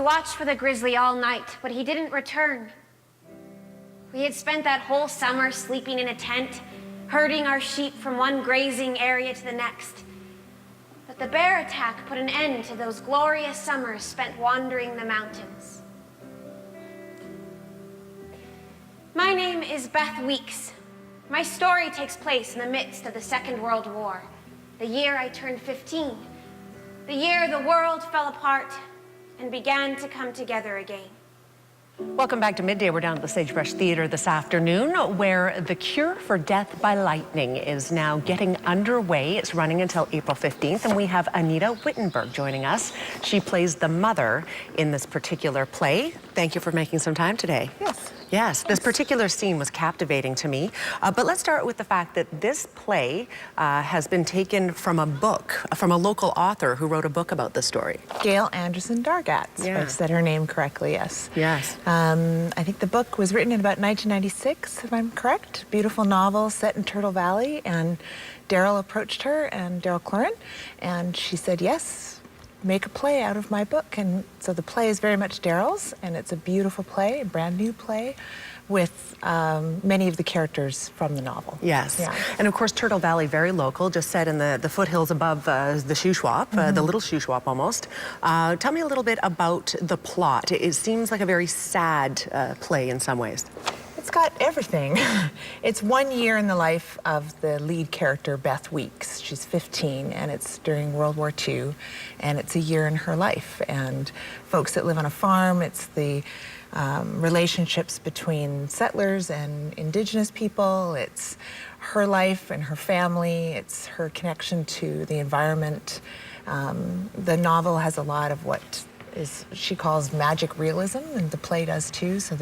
watched for the grizzly all night, but he didn't return. We had spent that whole summer sleeping in a tent, herding our sheep from one grazing area to the next. But the bear attack put an end to those glorious summers spent wandering the mountains. My name is Beth Weeks. My story takes place in the midst of the Second World War, the year I turned 15, the year the world fell apart and began to come together again. Welcome back to Midday. We're down at the Sagebrush Theatre this afternoon, where The Cure for Death by Lightning is now getting underway. It's running until April 15th, and we have Anita Wittenberg joining us. She plays the mother in this particular play. Thank you for making some time today. Yes. Yes, this particular scene was captivating to me. But let's start with the fact that this play has been taken from a book, from a local author who wrote a book about the story. Gail Anderson Dargatz, if I said her name correctly, yes. Yes. I think the book was written in about 1996, if I'm correct. Beautiful novel set in Turtle Valley, and Daryl approached her, and Daryl Cloran, and she said, yes, make a play out of my book. And so the play is very much Daryl's, and it's a beautiful play, a brand new play, with many of the characters from the novel. Yes, yeah. And of course Turtle Valley, very local, just set in the foothills above the Shuswap, the little Shuswap almost. Tell me a little bit about the plot. It seems like a very sad play in some ways. It's got everything. It's 1 year in the life of the lead character, Beth Weeks. She's 15, and it's during World War II, and it's a year in her life. And folks that live on a farm, it's the relationships between settlers and Indigenous people. It's her life and her family. It's her connection to the environment. The novel has a lot of what she calls magic realism, and the play does too. So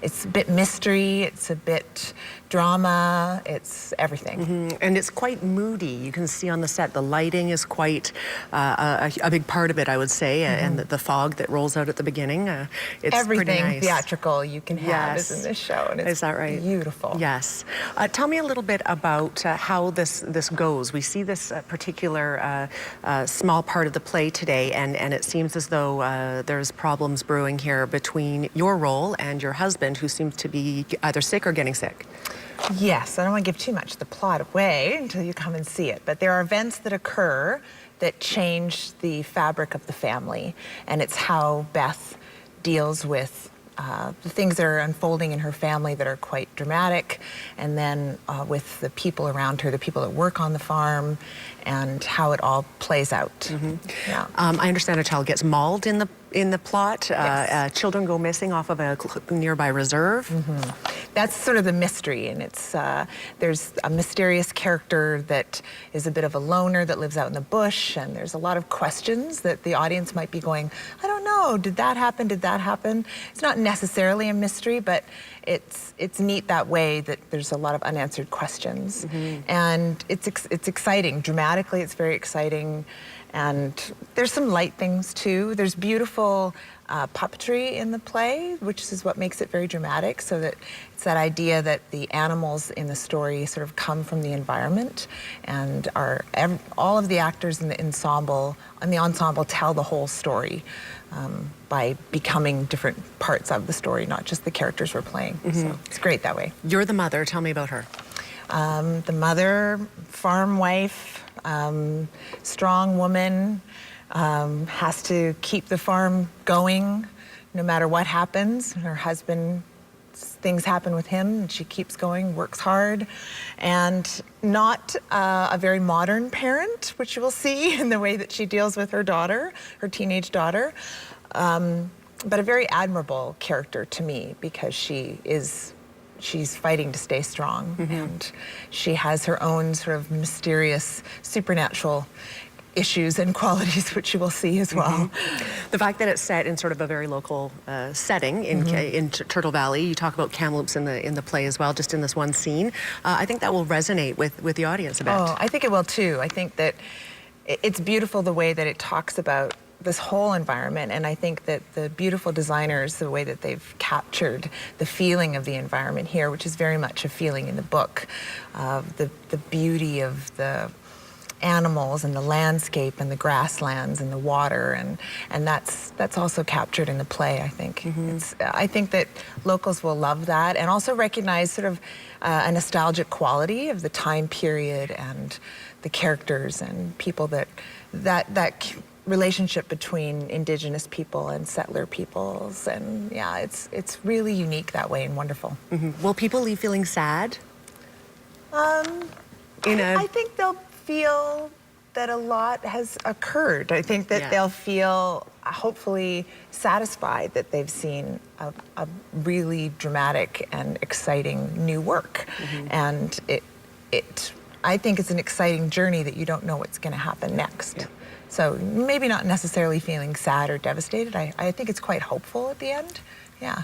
it's a bit mystery, it's a bit drama, it's everything. And it's quite moody. You can see on the set the lighting is quite a big part of it, I would say, and the fog that rolls out at the beginning. It's everything pretty nice. Theatrical you can have is in this show, and it's is that right? Beautiful. Yes. Tell me a little bit about how this goes. We see this particular small part of the play today, and it seems as though there's problems brewing here between your role and your husband, who seems to be either sick or getting sick. Yes, I don't want to give too much of the plot away until you come and see it, but there are events that occur that change the fabric of the family, and it's how Beth deals with the things that are unfolding in her family that are quite dramatic, and then with the people around her, the people that work on the farm, and how it all plays out. Yeah. I understand a child gets mauled in the plot. Yes. Children go missing off of a nearby reserve. That's sort of the mystery, and it's there's a mysterious character that is a bit of a loner that lives out in the bush, and there's a lot of questions that the audience might be going, I don't know, did that happen, did that happen? It's not necessarily a mystery, but it's neat that way, that there's a lot of unanswered questions. And it's exciting. Dramatically, it's very exciting. And there's some light things too. There's beautiful puppetry in the play, which is what makes it very dramatic, so that it's that idea that the animals in the story sort of come from the environment, and all of the actors in the ensemble tell the whole story by becoming different parts of the story, not just the characters we're playing. So it's great that way. You're the mother. Tell me about her. The mother, farm wife, strong woman, has to keep the farm going no matter what happens. Her husband, things happen with him, and she keeps going, works hard, and not a very modern parent, which you will see in the way that she deals with her daughter, her teenage daughter, but a very admirable character to me, because she's fighting to stay strong, and she has her own sort of mysterious, supernatural issues and qualities, which you will see as well. The fact that it's set in sort of a very local setting in Turtle Valley, you talk about kamloops in the play as well, just in this one scene. I think that will resonate with the audience a bit. Oh, I think it will too. I think that it's beautiful the way that it talks about this whole environment, and I think that the beautiful designers, the way that they've captured the feeling of the environment here, which is very much a feeling in the book, the beauty of the animals and the landscape and the grasslands and the water, and that's also captured in the play, I think. I think that locals will love that and also recognize sort of a nostalgic quality of the time period and the characters and people that relationship between Indigenous people and settler peoples, and yeah, it's really unique that way and wonderful. Will people leave feeling sad? I think they'll feel that a lot has occurred. I think that they'll feel hopefully satisfied that they've seen a really dramatic and exciting new work. And I think it's an exciting journey that you don't know what's going to happen next. So maybe not necessarily feeling sad or devastated. I think it's quite hopeful at the end. Yeah.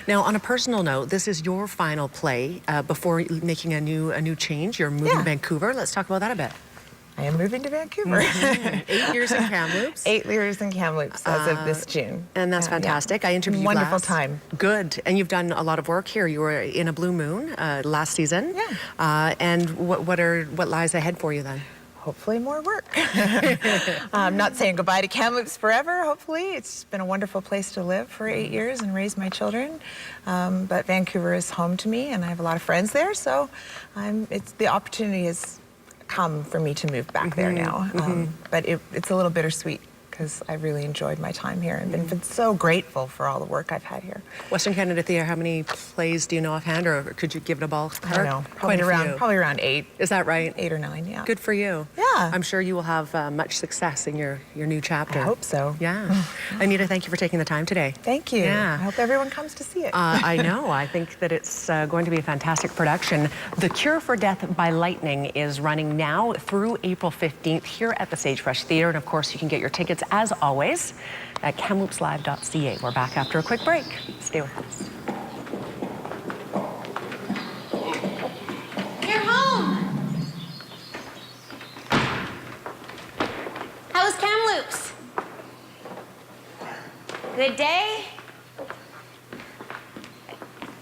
Now, on a personal note, this is your final play before making a new change. You're moving to Vancouver. Let's talk about that a bit. I am moving to Vancouver. 8 years in Kamloops. 8 years in Kamloops as of this June. And that's fantastic. I interviewed you Wonderful last. time. Good. And you've done a lot of work here. You were in A Blue Moon last season. Yeah. And what lies ahead for you then? Hopefully more work. I'm not saying goodbye to Kamloops forever, hopefully. It's been a wonderful place to live for 8 years and raise my children. But Vancouver is home to me, and I have a lot of friends there, so the opportunity has come for me to move back there now. But it's a little bittersweet because I really enjoyed my time here and been so grateful for all the work I've had here. Western Canada Theatre, how many plays do you know offhand, or could you give it a ballpark? I don't know, probably around 8. Is that right? 8 or 9, yeah. Good for you. Yeah. I'm sure you will have much success in your new chapter. I hope so. Yeah. Anita, thank you for taking the time today. Thank you. Yeah. I hope everyone comes to see it. I know. I think that it's going to be a fantastic production. The Cure for Death by Lightning is running now through April 15th here at the Sagebrush Theatre. And of course, you can get your tickets, as always, at kamloopslive.ca. We're back after a quick break. Stay with us. You're home. How was Kamloops? Good day?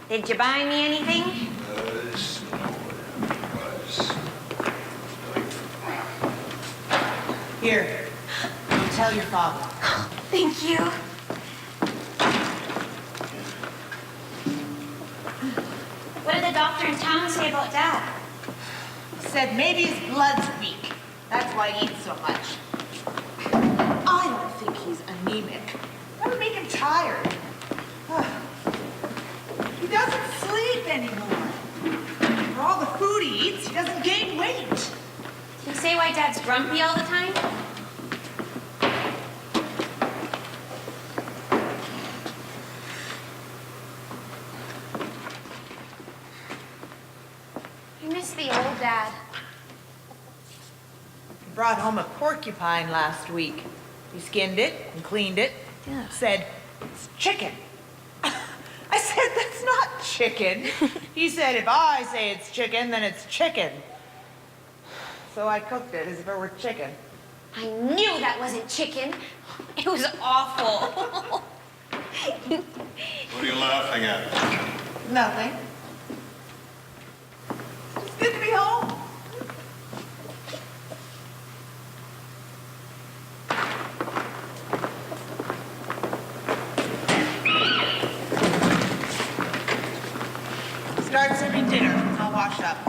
Did you buy me anything? Here, go tell your father. Thank you. What did the doctor in town say about Dad? Said maybe his blood's weak. That's why he eats so much. I don't think he's anemic. That would make him tired. He doesn't sleep anymore. For all the food he eats, he doesn't gain weight. Did you say why Dad's grumpy all the time? I miss the old Dad. He brought home a porcupine last week. He skinned it and cleaned it. Yeah. Said, it's chicken. I said, that's not chicken. He said, if I say it's chicken, then it's chicken. So I cooked it as if it were chicken. I knew that wasn't chicken. It was awful. What are you laughing at? Nothing. It's good to be home. Start serving dinner. I'll wash up.